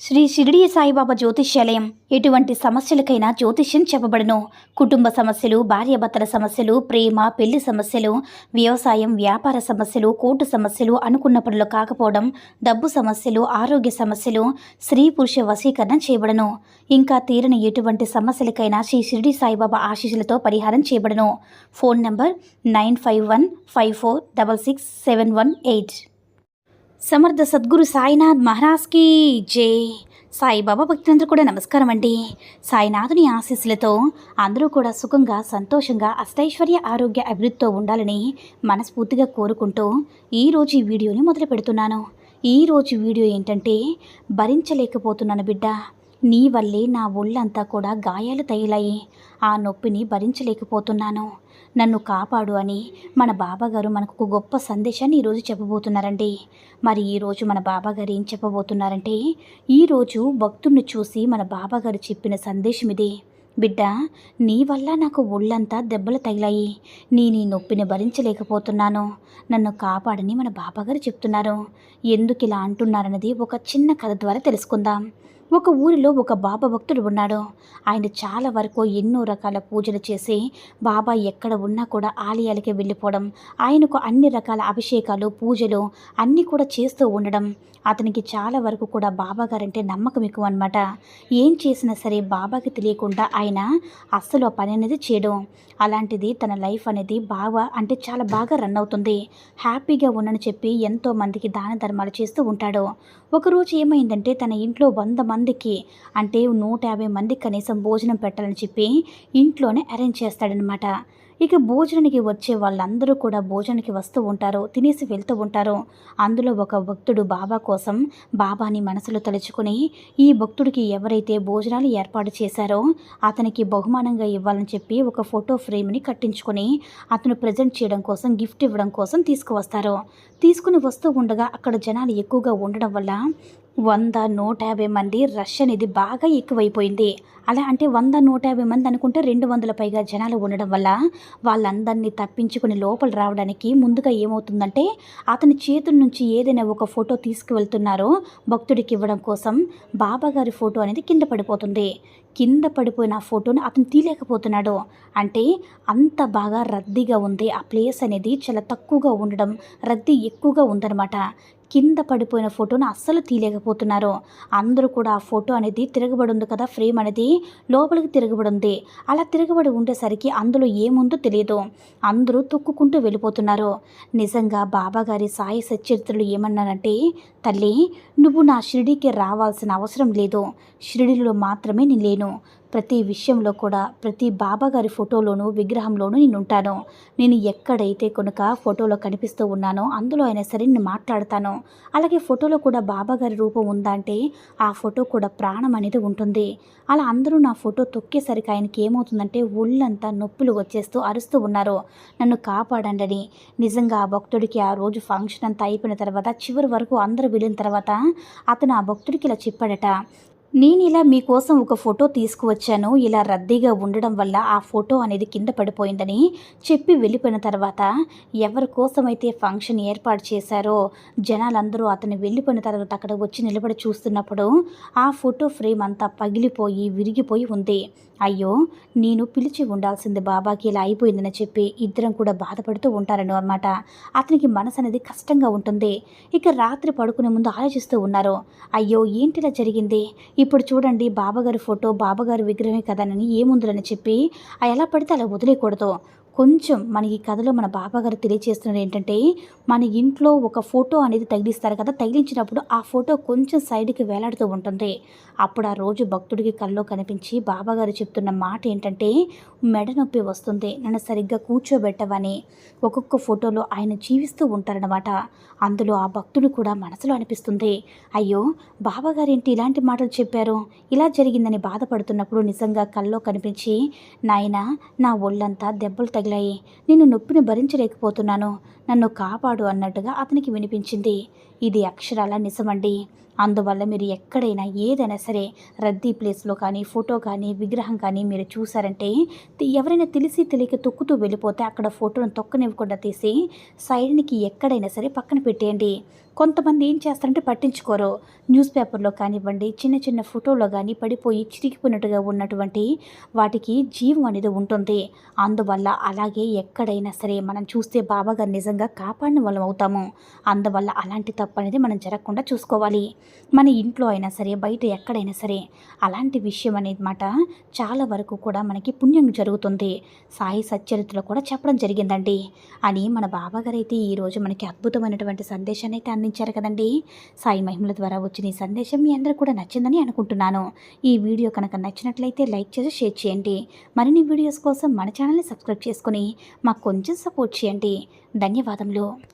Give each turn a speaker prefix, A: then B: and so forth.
A: శ్రీ షిరిడి సాయిబాబా జ్యోతిష్యాలయం ఎటువంటి సమస్యలకైనా జ్యోతిష్యం చెప్పబడును. కుటుంబ సమస్యలు, భార్యాభర్తల సమస్యలు, ప్రేమ పెళ్లి సమస్యలు, వ్యవసాయం వ్యాపార సమస్యలు, కోర్టు సమస్యలు, అనుకున్న పనులు కాకపోవడం, డబ్బు సమస్యలు, ఆరోగ్య సమస్యలు, స్త్రీ పురుష వశీకరణ చేయబడను. ఇంకా తీరని ఎటువంటి సమస్యలకైనా శ్రీ షిరిడి సాయిబాబా ఆశీస్సులతో పరిహారం చేయబడను. Phone number 9515466718. సమర్థ సద్గురు సాయినాథ్ మహారాజ్కి జై. సాయిబాబా భక్తులందరూ కూడా నమస్కారం అండి. సాయినాథుని ఆశీస్సులతో అందరూ కూడా సుఖంగా, సంతోషంగా, అష్టైశ్వర్య, ఆరోగ్య, అభివృద్ధితో ఉండాలని మనస్ఫూర్తిగా కోరుకుంటూ ఈరోజు ఈ వీడియోని మొదలు పెడుతున్నాను. ఈరోజు వీడియో ఏంటంటే, భరించలేకపోతున్నాను బిడ్డ, నీ వల్లే నా ఒళ్ళంతా కూడా గాయాలు తగిలాయి, ఆ నొప్పిని భరించలేకపోతున్నాను, నన్ను కాపాడు అని మన బాబాగారు మనకు ఒక గొప్ప సందేశాన్ని ఈరోజు చెప్పబోతున్నారండి. మరి ఈరోజు మన బాబాగారు ఏం చెప్పబోతున్నారంటే, ఈరోజు భక్తుడిని చూసి మన బాబాగారు చెప్పిన సందేశం ఇది. బిడ్డ, నీ వల్ల నాకు ఒళ్ళంతా దెబ్బలు తగిలాయి, నీ నొప్పిని భరించలేకపోతున్నాను, నన్ను కాపాడని మన బాబాగారు చెప్తున్నారు. ఎందుకు ఇలా అంటున్నారన్నది ఒక చిన్న కథ ద్వారా తెలుసుకుందాం. ఒక ఊరిలో ఒక బాబా భక్తుడు ఉన్నాడు. ఆయన చాలా వరకు ఎన్నో రకాల పూజలు చేసి బాబా ఎక్కడ ఉన్నా కూడా ఆలయాలకి వెళ్ళిపోవడం, ఆయనకు అన్ని రకాల అభిషేకాలు, పూజలు అన్నీ కూడా చేస్తూ ఉండడం. అతనికి చాలా వరకు కూడా బాబా గారంటే నమ్మకం ఎక్కువ అనమాట. ఏం చేసినా సరే బాబాకి తెలియకుండా ఆయన అస్సలు ఆ పని అనేది చేయడం. అలాంటిది తన లైఫ్ అనేది చాలా బాగా రన్ అవుతుంది. హ్యాపీగా ఉన్నని చెప్పి ఎంతోమందికి దాన ధర్మాలు చేస్తూ ఉంటాడు. ఒకరోజు ఏమైందంటే, తన ఇంట్లో 100 మందికి అంటే 150 మందికి కనీసం భోజనం పెట్టాలని చెప్పి ఇంట్లోనే అరేంజ్ చేస్తాడనమాట. ఇక భోజనానికి వచ్చే వాళ్ళందరూ కూడా భోజనానికి వస్తూ ఉంటారు, తినేసి వెళ్తూ ఉంటారు. అందులో ఒక భక్తుడు బాబా కోసం బాబాని మనసులో తలుచుకుని, ఈ భక్తుడికి ఎవరైతే భోజనాలు ఏర్పాటు చేశారో అతనికి బహుమానంగా ఇవ్వాలని చెప్పి ఒక ఫోటో ఫ్రేమ్ని కట్టించుకొని అతను ప్రజెంట్ చేయడం కోసం, గిఫ్ట్ ఇవ్వడం కోసం తీసుకువస్తారు. తీసుకుని వస్తూ ఉండగా అక్కడ జనాలు ఎక్కువగా ఉండడం వల్ల 100-150 మంది రష్ అనేది బాగా ఎక్కువైపోయింది. అలా అంటే 100-150 మంది అనుకుంటే 200 పైగా జనాలు ఉండడం వల్ల వాళ్ళందరినీ తప్పించుకొని లోపల రావడానికి ముందుగా ఏమవుతుందంటే, అతని చేతుల నుంచి ఏదైనా ఒక ఫోటో తీసుకువెళ్తున్నారో భక్తుడికి ఇవ్వడం కోసం బాబాగారి ఫోటో అనేది కింద పడిపోతుంది. కింద పడిపోయిన ఆ ఫోటోని అతను తీయలేకపోతున్నాడు. అంటే అంత బాగా రద్దీగా ఉంది. ఆ ప్లేస్ అనేది చాలా తక్కువగా ఉండడం, రద్దీ ఎక్కువగా ఉందన్నమాట. కింద పడిపోయిన ఫోటోను అస్సలు తీయలేకపోతున్నారు. అందరూ కూడా ఆ ఫోటో అనేది తిరగబడి ఉంది కదా, ఫ్రేమ్ అనేది లోపలికి తిరగబడి ఉంది. అలా తిరగబడి ఉండేసరికి అందులో ఏముందో తెలియదు. అందరూ తొక్కుకుంటూ వెళ్ళిపోతున్నారు. నిజంగా బాబాగారి సాయి సచ్చరిత్రలు ఏమన్నారంటే, తల్లి, నువ్వు నా షిరిడీకి రావాల్సిన అవసరం లేదు, షిరిడీలో మాత్రమే నేను లేను, ప్రతి విషయంలో కూడా ప్రతి బాబాగారి ఫోటోలోనూ విగ్రహంలోనూ నేను ఉంటాను. నేను ఎక్కడైతే కనుక ఫోటోలో కనిపిస్తూ ఉన్నానో అందులో అయినా సరే నేను మాట్లాడతాను. అలాగే ఫోటోలో కూడా బాబాగారి రూపం ఉందంటే ఆ ఫోటో కూడా ప్రాణం అనేది ఉంటుంది. అలా అందరూ నా ఫోటో తొక్కేసరికి ఆయనకి ఏమవుతుందంటే ఒళ్ళంతా నొప్పులు వచ్చేస్తూ అరుస్తూ ఉన్నారు, నన్ను కాపాడండి అని. నిజంగా ఆ భక్తుడికి ఆ రోజు ఫంక్షన్ అంతా అయిపోయిన తర్వాత, చివరి వరకు అందరూ వెళ్ళిన తర్వాత అతను ఆ భక్తుడికి ఇలా చెప్పాడట, నేను ఇలా మీకోసం ఒక ఫోటో తీసుకువచ్చాను, ఇలా రద్దీగా ఉండడం వల్ల ఆ ఫోటో అనేది కింద పడిపోయిందని చెప్పి వెళ్ళిపోయిన తర్వాత, ఎవరి కోసమైతే ఫంక్షన్ ఏర్పాటు చేశారో జనాలందరూ అతను వెళ్ళిపోయిన తర్వాత అక్కడ వచ్చి నిలబడి చూస్తున్నప్పుడు ఆ ఫోటో ఫ్రేమ్ అంతా పగిలిపోయి విరిగిపోయి ఉంది. అయ్యో, నేను పిలిచి ఉండాల్సింది బాబాకి, ఇలా అయిపోయిందని చెప్పి ఇద్దరం కూడా బాధపడుతూ ఉంటారని అన్నమాట. అతనికి మనసు అనేది కష్టంగా ఉంటుంది. ఇక రాత్రి పడుకునే ముందు ఆలోచిస్తూ ఉన్నారు, అయ్యో ఏంటిలా జరిగింది, ఇప్పుడు చూడండి బాబాగారి ఫోటో బాబాగారి విగ్రహమే కదనని ఏముందని చెప్పి ఎలా పడితే అలా వదిలేయకూడదు. కొంచెం మన ఈ కథలో మన బాబాగారు తెలియజేస్తున్నది ఏంటంటే, మన ఇంట్లో ఒక ఫోటో అనేది తగిలిస్తారు కదా, తగిలించినప్పుడు ఆ ఫోటో కొంచెం సైడ్కి వేలాడుతూ ఉంటుంది. అప్పుడు ఆ రోజు భక్తుడికి కల్లో కనిపించి బాబాగారు చెప్తున్న మాట ఏంటంటే, మెడ నొప్పి వస్తుంది, నన్ను సరిగ్గా కూర్చోబెట్టవని ఒక్కొక్క ఫోటోలో ఆయన జీవిస్తూ ఉంటారనమాట. అందులో ఆ భక్తుడు కూడా మనసులో అనిపిస్తుంది, అయ్యో బాబాగారు ఏంటి ఇలాంటి మాటలు చెప్పారు, ఇలా జరిగిందని బాధపడుతున్నప్పుడు నిజంగా కల్లో కనిపించి, నాయనా నా ఒళ్ళంతా దెబ్బలు తగిలాయి, నేను నొప్పిని భరించలేకపోతున్నాను, నన్ను కాపాడు అన్నట్టుగా అతనికి వినిపించింది. ఇది అక్షరాల నిజమండి. అందువల్ల మీరు ఎక్కడైనా ఏదైనా సరే రద్దీ ప్లేస్లో కానీ ఫోటో కానీ విగ్రహం కానీ మీరు చూసారంటే ఎవరైనా తెలిసి తెలియక తొక్కుతూ వెళ్ళిపోతే అక్కడ ఫోటోను తొక్కనివ్వకుండా తీసి సైడ్కి ఎక్కడైనా సరే పక్కన పెట్టేయండి. కొంతమంది ఏం చేస్తారంటే పట్టించుకోరు. న్యూస్ పేపర్లో కానివ్వండి, చిన్న చిన్న ఫోటోలో కానీ పడిపోయి చిరిగిపోయినట్టుగా ఉన్నటువంటి వాటికి జీవం అనేది ఉంటుంది. అందువల్ల అలాగే ఎక్కడైనా సరే మనం చూస్తే బాబాగారు నిజంగా కాపాడిన వాళ్ళం అవుతాము. అందువల్ల అలాంటి తప్పు అనేది మనం జరగకుండా చూసుకోవాలి. మన ఇంట్లో అయినా సరే బయట ఎక్కడైనా సరే అలాంటి విషయం అనేది మాట చాలా వరకు కూడా మనకి పుణ్యం జరుగుతుంది. సాయి సచ్చరిత్రలో కూడా చెప్పడం జరిగిందండి అని మన బాబాగారు అయితే ఈరోజు మనకి అద్భుతమైనటువంటి సందేశాన్ని అయితే అందించారు కదండి. సాయి మహిమల ద్వారా వచ్చిన ఈ సందేశం మీ అందరూ కూడా నచ్చిందని అనుకుంటున్నాను. ఈ వీడియో కనుక నచ్చినట్లయితే లైక్ చేసి షేర్ చేయండి. మరిన్ని వీడియోస్ కోసం మన ఛానల్ని సబ్స్క్రైబ్ చేసుకుని మాకు కొంచెం సపోర్ట్ చేయండి. ధన్యవాదములు.